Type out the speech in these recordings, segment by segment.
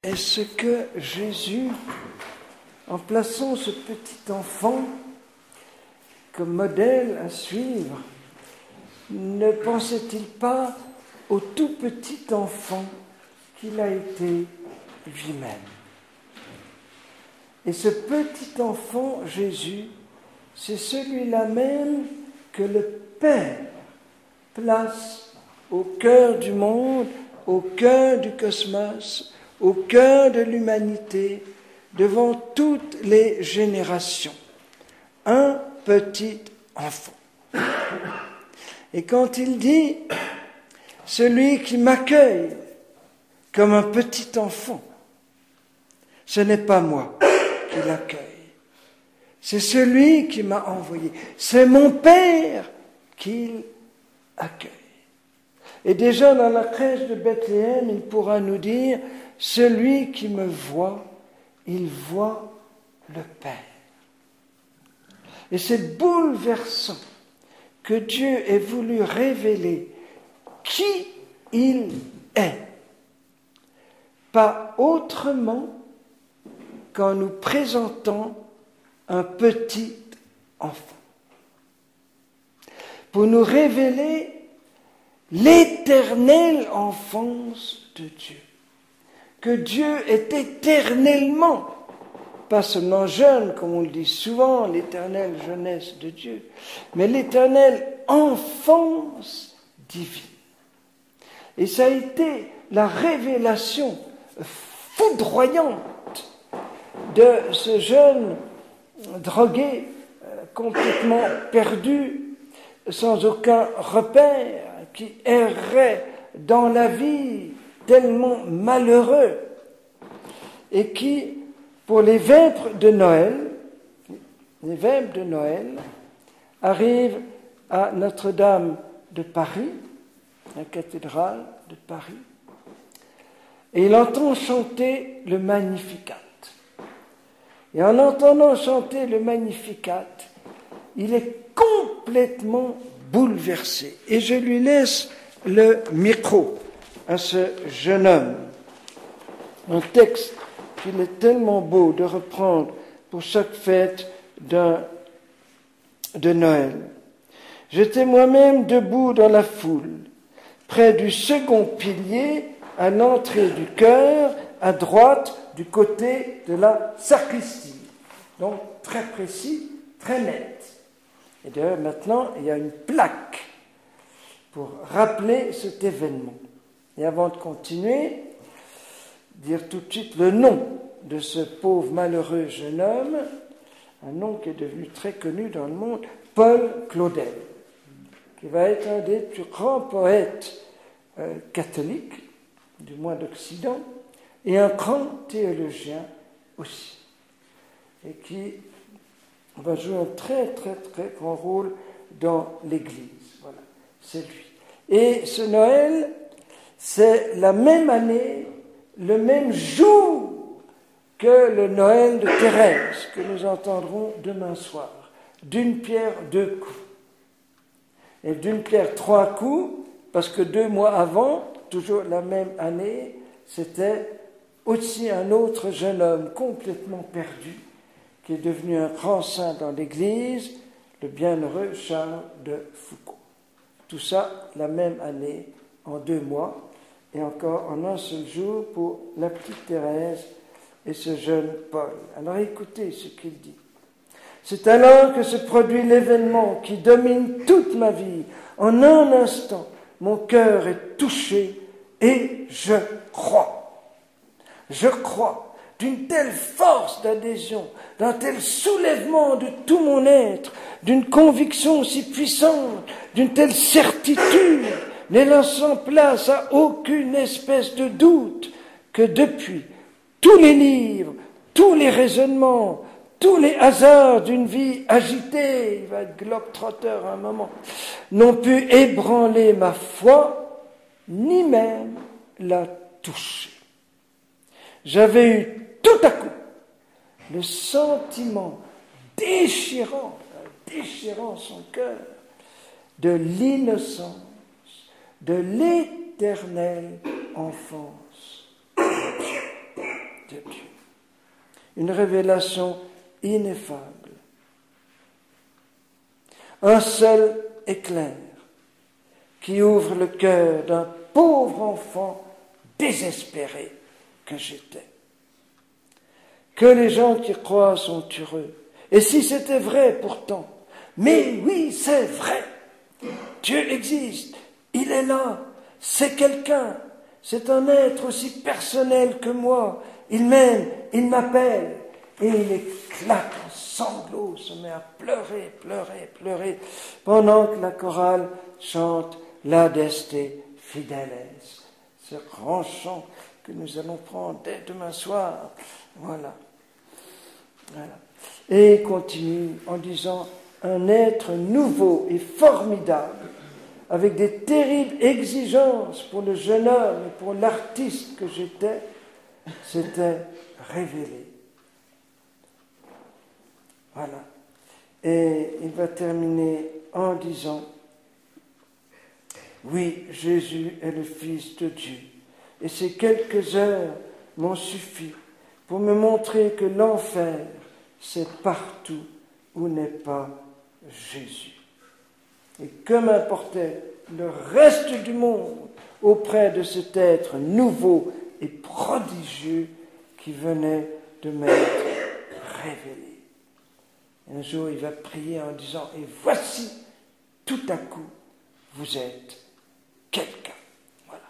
Est-ce que Jésus, en plaçant ce petit enfant comme modèle à suivre, ne pensait-il pas au tout petit enfant qu'il a été lui-même? Et ce petit enfant, Jésus, c'est celui-là même que le Père place au cœur du monde, au cœur du cosmos, au cœur de l'humanité, devant toutes les générations. Un petit enfant. Et quand il dit « celui qui m'accueille comme un petit enfant », ce n'est pas moi qui l'accueille, c'est celui qui m'a envoyé, c'est mon Père qu'il accueille. Et déjà dans la crèche de Bethléem, il pourra nous dire « celui qui me voit, il voit le Père ». Et c'est bouleversant que Dieu ait voulu révéler qui il est, pas autrement qu'en nous présentant un petit enfant, pour nous révéler l'éternelle enfance de Dieu, que Dieu est éternellement, pas seulement jeune, comme on le dit souvent, l'éternelle jeunesse de Dieu, mais l'éternelle enfance divine. Et ça a été la révélation foudroyante de ce jeune drogué, complètement perdu, sans aucun repère, qui errait dans la vie, tellement malheureux, et qui, pour les vêpres de Noël, arrivent à Notre-Dame de Paris, la cathédrale de Paris, et il entend chanter le Magnificat. Et en entendant chanter le Magnificat, il est complètement bouleversé. Et je lui laisse le micro à ce jeune homme. Un texte qu'il est tellement beau de reprendre pour chaque fête de Noël. J'étais moi-même debout dans la foule, près du second pilier, à l'entrée du chœur, à droite, du côté de la sacristie. Donc, très précis, très net. Et d'ailleurs, maintenant, il y a une plaque pour rappeler cet événement. Et avant de continuer, dire tout de suite le nom de ce pauvre malheureux jeune homme, un nom qui est devenu très connu dans le monde, Paul Claudel, qui va être un des plus grands poètes catholiques, du moins d'Occident, et un grand théologien aussi, et qui va jouer un très très très grand rôle dans l'Église. Voilà, c'est lui. Et ce Noël, c'est la même année, le même jour que le Noël de Thérèse, que nous entendrons demain soir. D'une pierre, deux coups. Et d'une pierre, trois coups, parce que 2 mois avant, toujours la même année, c'était aussi un autre jeune homme complètement perdu, qui est devenu un grand saint dans l'Église, le bienheureux Charles de Foucauld. Tout ça la même année, en 2 mois, et encore en un seul jour pour la petite Thérèse et ce jeune Paul. Alors écoutez ce qu'il dit. C'est alors que se produit l'événement qui domine toute ma vie. En un instant, mon cœur est touché et je crois. Je crois d'une telle force d'adhésion, d'un tel soulèvement de tout mon être, d'une conviction si puissante, d'une telle certitude, ne laissant place à aucune espèce de doute, que depuis tous les livres, tous les raisonnements, tous les hasards d'une vie agitée, il va être globe-trotteur à un moment, n'ont pu ébranler ma foi, ni même la toucher. J'avais eu tout à coup le sentiment déchirant son cœur, de l'innocence, de l'éternelle enfance de Dieu. une révélation ineffable. Un seul éclair qui ouvre le cœur d'un pauvre enfant désespéré que j'étais. Que les gens qui croient sont heureux. Et si c'était vrai pourtant, mais oui, c'est vrai. Dieu existe, il est là, c'est quelqu'un, c'est un être aussi personnel que moi. Il m'aime, il m'appelle, et il éclate en sanglots, se met à pleurer, pleurer, pleurer, pendant que la chorale chante L'Adeste Fideles, ce grand chant que nous allons prendre dès demain soir. Voilà. Et continue en disant un être nouveau et formidable, avec des terribles exigences pour le jeune homme et pour l'artiste que j'étais, s'était révélé. Voilà. Et il va terminer en disant oui, Jésus est le Fils de Dieu. Et ces quelques heures m'ont suffi pour me montrer que l'enfer, c'est partout où n'est pas Jésus. Et que m'importait le reste du monde auprès de cet être nouveau et prodigieux qui venait de m'être révélé. Et un jour, il va prier en disant « Et voici, tout à coup, vous êtes quelqu'un. » Voilà.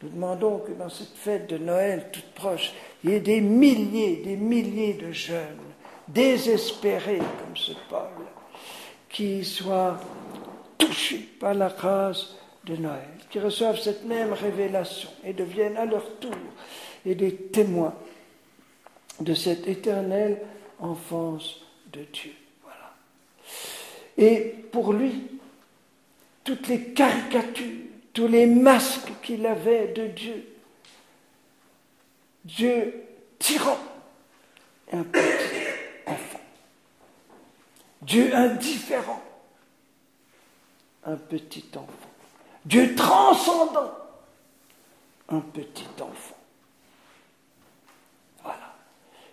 Nous demandons que dans cette fête de Noël toute proche, il y ait des milliers de jeunes, désespérés comme ce Paul, qui soient touchés par la grâce de Noël, qui reçoivent cette même révélation et deviennent à leur tour et des témoins de cette éternelle enfance de Dieu. Voilà. Et pour lui, toutes les caricatures, tous les masques qu'il avait de Dieu, Dieu tyran et un petit enfant, Dieu indifférent, un petit enfant, Dieu transcendant, un petit enfant. Voilà.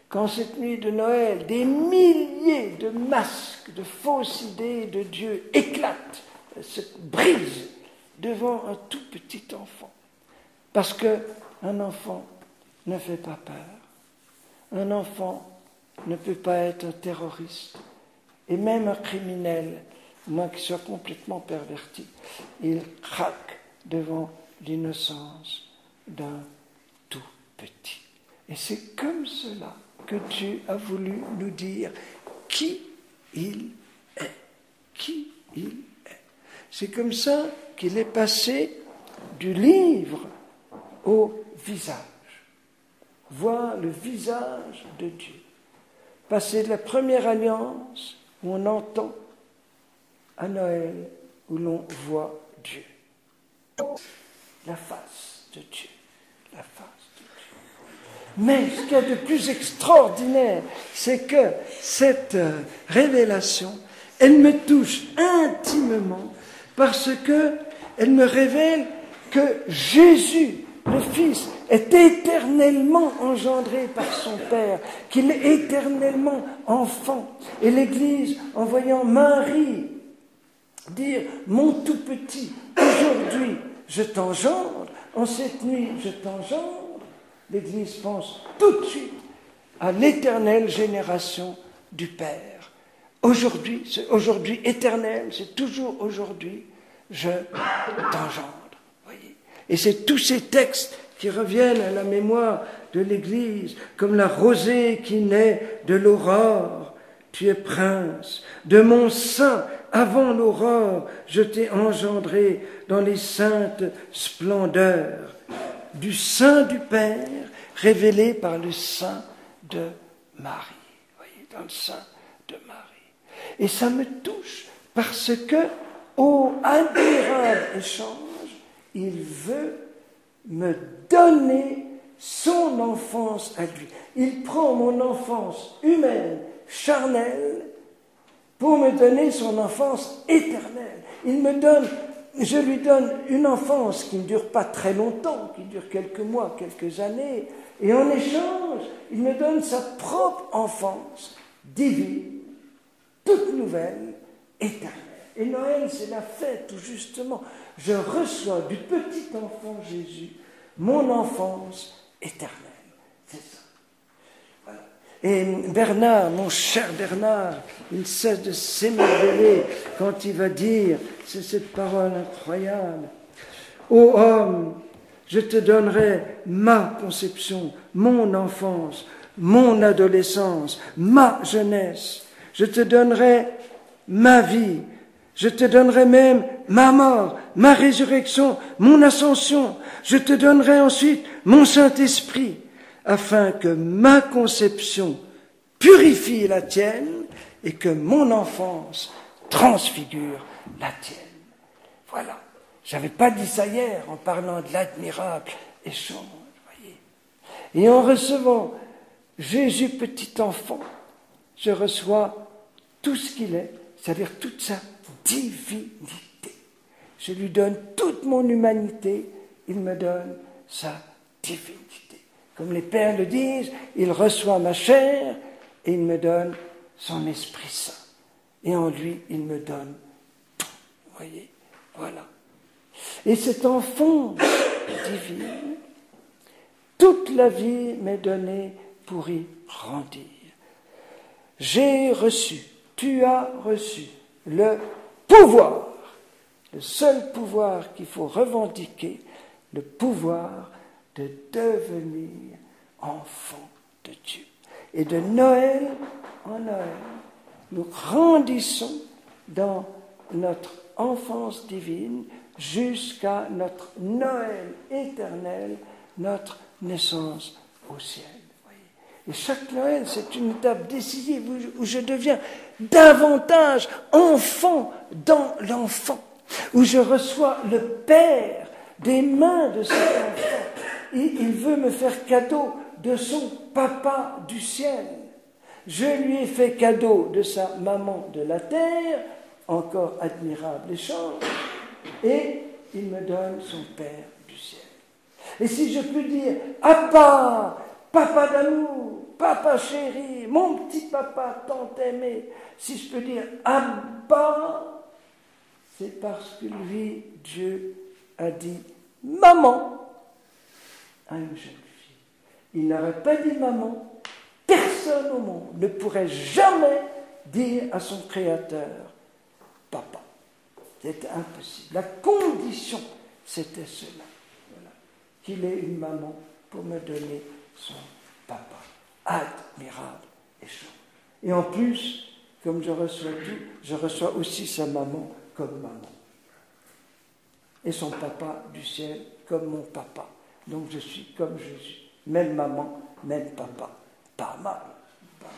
Quand cette nuit de Noël, des milliers de masques, de fausses idées de Dieu éclatent, se brisent devant un tout petit enfant. Parce qu'un enfant ne fait pas peur. Un enfant ne peut pas être un terroriste. Et même un criminel, moins qu'il soit complètement perverti, il craque devant l'innocence d'un tout petit. Et c'est comme cela que Dieu a voulu nous dire qui il est. Qui il est. C'est comme ça qu'il est passé du livre au visage. Voir le visage de Dieu. Passer de la première alliance où on entend à Noël où l'on voit Dieu. La face de Dieu. La face de Dieu. Mais ce qu'il y a de plus extraordinaire, c'est que cette révélation, elle me touche intimement parce qu'elle me révèle que Jésus, le Fils, est éternellement engendré par son Père, qu'il est éternellement enfant. Et l'Église, en voyant Marie dire « Mon tout petit, aujourd'hui je t'engendre, en cette nuit je t'engendre », l'Église pense tout de suite à l'éternelle génération du Père. Aujourd'hui, c'est aujourd'hui éternel, c'est toujours aujourd'hui, je t'engendre. Voyez. Et c'est tous ces textes qui reviennent à la mémoire de l'Église, comme la rosée qui naît de l'aurore. Tu es prince, de mon sein, avant l'aurore, je t'ai engendré dans les saintes splendeurs, du sein du Père, révélé par le sein de Marie. Voyez, dans le sein de Marie. Et ça me touche parce que, ô admirable échange, il veut me donner son enfance à lui. Il prend mon enfance humaine, charnelle, pour me donner son enfance éternelle. Il me donne je lui donne une enfance qui ne dure pas très longtemps, qui dure quelques mois, quelques années, et en échange, il me donne sa propre enfance divine, toute nouvelle, éternelle. Et Noël, c'est la fête où justement je reçois du petit enfant Jésus mon enfance éternelle. C'est ça. Voilà. Et Bernard, mon cher Bernard, il ne cesse de s'émerveiller quand il va dire, c'est cette parole incroyable, ô homme, je te donnerai ma conception, mon enfance, mon adolescence, ma jeunesse. Je te donnerai ma vie. Je te donnerai même ma mort, ma résurrection, mon ascension. Je te donnerai ensuite mon Saint-Esprit, afin que ma conception purifie la tienne et que mon enfance transfigure la tienne. Voilà. Je n'avais pas dit ça hier en parlant de l'admirable échange, voyez. Et en recevant Jésus petit enfant, je reçois tout ce qu'il est, c'est-à-dire toute sa divinité. Je lui donne toute mon humanité, il me donne sa divinité. Comme les pères le disent, il reçoit ma chair et il me donne son Esprit Saint. Et en lui, il me donne tout. Vous voyez, voilà. Et cet enfant divin, toute la vie m'est donnée pour y grandir. J'ai reçu, tu as reçu le pouvoir, le seul pouvoir qu'il faut revendiquer, le pouvoir de devenir enfant de Dieu. Et de Noël en Noël, nous grandissons dans notre enfance divine jusqu'à notre Noël éternel, notre naissance au ciel. Et chaque Noël, c'est une étape décisive où je deviens davantage enfant dans l'enfant, où je reçois le Père des mains de cet enfant. Et il veut me faire cadeau de son papa du ciel. Je lui ai fait cadeau de sa maman de la terre, encore admirable échange, et il me donne son Père du ciel. Et si je peux dire « Abba, papa d'amour, papa chéri, mon petit papa tant aimé », si je peux dire « Abba », c'est parce que lui, Dieu, a dit « maman » à une jeune fille. Il n'aurait pas dit « maman », personne au monde ne pourrait jamais dire à son Créateur « papa ». C'était impossible. La condition, c'était cela. Voilà. Qu'il ait une maman pour me donner son papa. Admirable échange. Et en plus, comme je reçois tout, je reçois aussi sa maman comme maman. Et son papa du ciel comme mon papa. Donc je suis comme Jésus. Même maman, même papa. Pas mal. Pas mal.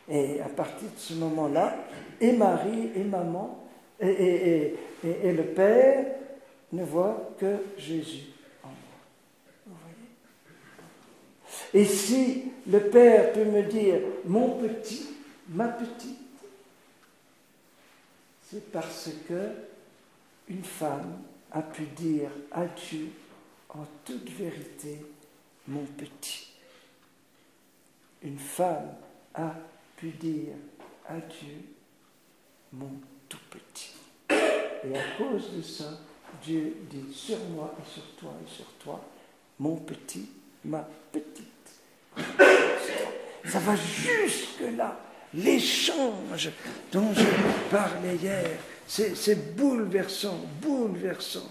Et à partir de ce moment-là, et Marie, et maman, et le Père ne voient que Jésus en moi. Vous voyez ? Et si le Père peut me dire « mon petit, ma petite », c'est parce que une femme a pu dire à Dieu en toute vérité « mon petit ». Une femme a pu dire à Dieu « mon tout petit ». Et à cause de ça, Dieu dit sur moi et sur toi et sur toi, mon petit, ma petite. Ça va jusque-là. L'échange dont je vous parlais hier, c'est bouleversant, bouleversant.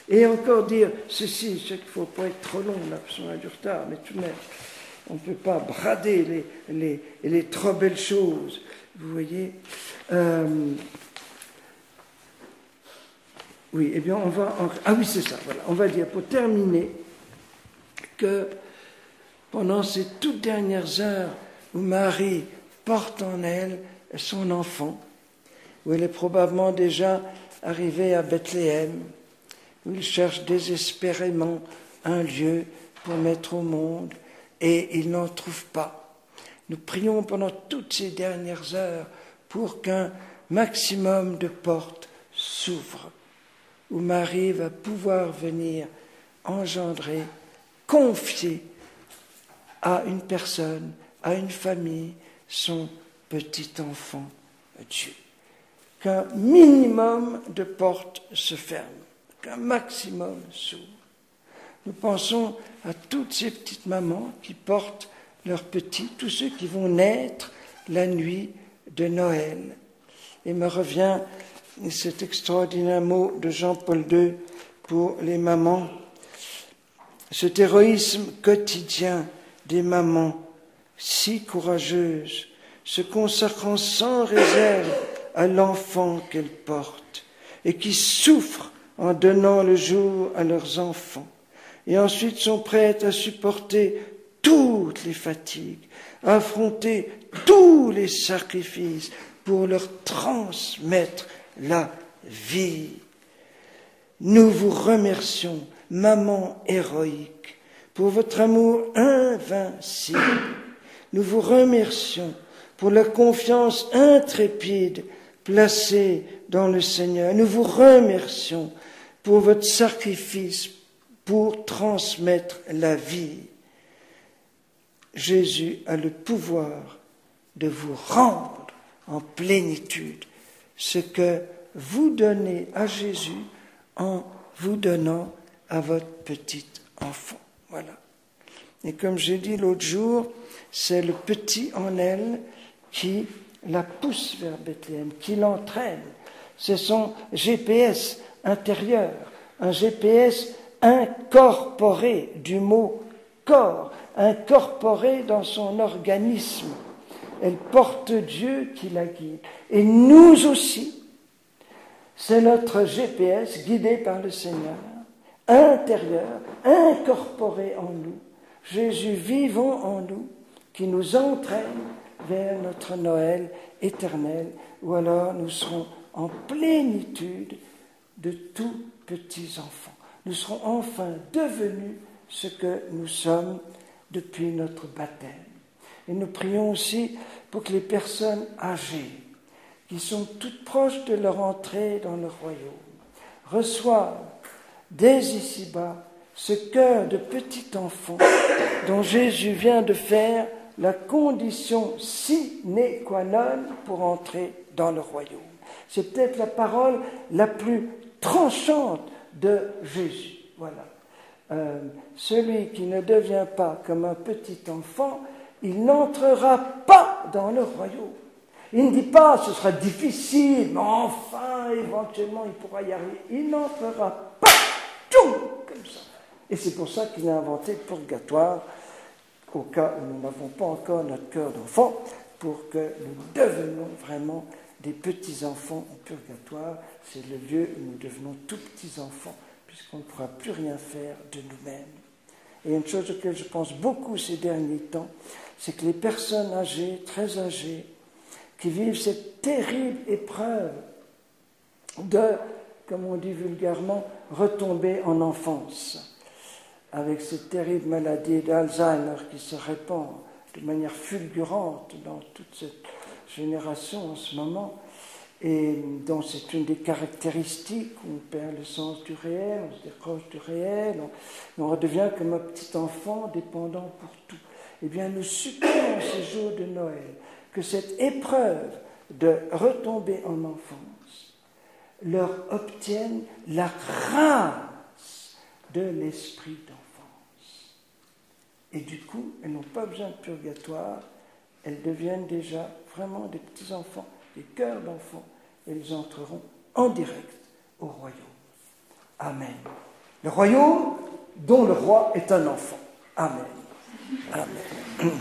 Et encore dire ceci, je sais qu'il ne faut pas être trop long, là, parce qu'on a du retard, mais tout de même, on ne peut pas brader les trop belles choses. Vous voyez oui, eh bien, on va... Ah oui, c'est ça, voilà. On va dire, pour terminer, que pendant ces toutes dernières heures où Marie porte en elle son enfant, où elle est probablement déjà arrivée à Bethléem, où il cherche désespérément un lieu pour mettre au monde, et il n'en trouve pas. Nous prions pendant toutes ces dernières heures pour qu'un maximum de portes s'ouvrent où Marie va pouvoir venir engendrer, confier à une personne, à une famille, son petit enfant Dieu. Qu'un minimum de portes se ferment, qu'un maximum s'ouvre. Nous pensons à toutes ces petites mamans qui portent leurs petits, tous ceux qui vont naître la nuit de Noël. Et me revient cet extraordinaire mot de Jean-Paul II pour les mamans. Cet héroïsme quotidien des mamans, si courageuses, se consacrant sans réserve à l'enfant qu'elles portent et qui souffrent en donnant le jour à leurs enfants et ensuite sont prêtes à supporter toutes les fatigues, à affronter tous les sacrifices pour leur transmettre la vie. Nous vous remercions, maman héroïque, pour votre amour invincible. Nous vous remercions pour la confiance intrépide placée dans le Seigneur. Nous vous remercions pour votre sacrifice pour transmettre la vie. Jésus a le pouvoir de vous rendre en plénitude ce que vous donnez à Jésus en vous donnant à votre petit enfant. Voilà. Et comme j'ai dit l'autre jour, c'est le petit en elle qui la pousse vers Bethléem, qui l'entraîne. C'est son GPS intérieur, un GPS incorporé du mot corps, incorporé dans son organisme. Elle porte Dieu qui la guide. Et nous aussi, c'est notre GPS guidé par le Seigneur, intérieur, incorporé en nous. Jésus vivant en nous, qui nous entraîne vers notre Noël éternel, où alors nous serons en plénitude de tous petits enfants. Nous serons enfin devenus ce que nous sommes depuis notre baptême. Et nous prions aussi pour que les personnes âgées, qui sont toutes proches de leur entrée dans le royaume, reçoivent dès ici-bas ce cœur de petit enfant dont Jésus vient de faire la condition sine qua non pour entrer dans le royaume. C'est peut-être la parole la plus tranchante de Jésus. Voilà. Celui qui ne devient pas comme un petit enfant, il n'entrera pas dans le royaume. Il ne dit pas ce sera difficile, mais enfin, éventuellement, il pourra y arriver. Il n'entrera pas tout comme ça. Et c'est pour ça qu'il a inventé le purgatoire, au cas où nous n'avons pas encore notre cœur d'enfant, pour que nous devenions vraiment des petits-enfants au purgatoire. C'est le lieu où nous devenons tout petits-enfants, puisqu'on ne pourra plus rien faire de nous-mêmes. Et une chose auquel je pense beaucoup ces derniers temps, c'est que les personnes âgées, très âgées, qui vivent cette terrible épreuve de, comme on dit vulgairement, retomber en enfance, avec cette terrible maladie d'Alzheimer qui se répand de manière fulgurante dans toute cette génération en ce moment, et dont c'est une des caractéristiques où on perd le sens du réel, on se décroche du réel, on redevient comme un petit enfant dépendant pour tout. Eh bien, nous supplions ces jours de Noël que cette épreuve de retomber en enfance leur obtienne la grâce de l'esprit d'enfance. Et du coup, elles n'ont pas besoin de purgatoire, elles deviennent déjà vraiment des petits-enfants, des cœurs d'enfants, et elles entreront en direct au royaume. Amen. Le royaume dont le roi est un enfant. Amen. Amen.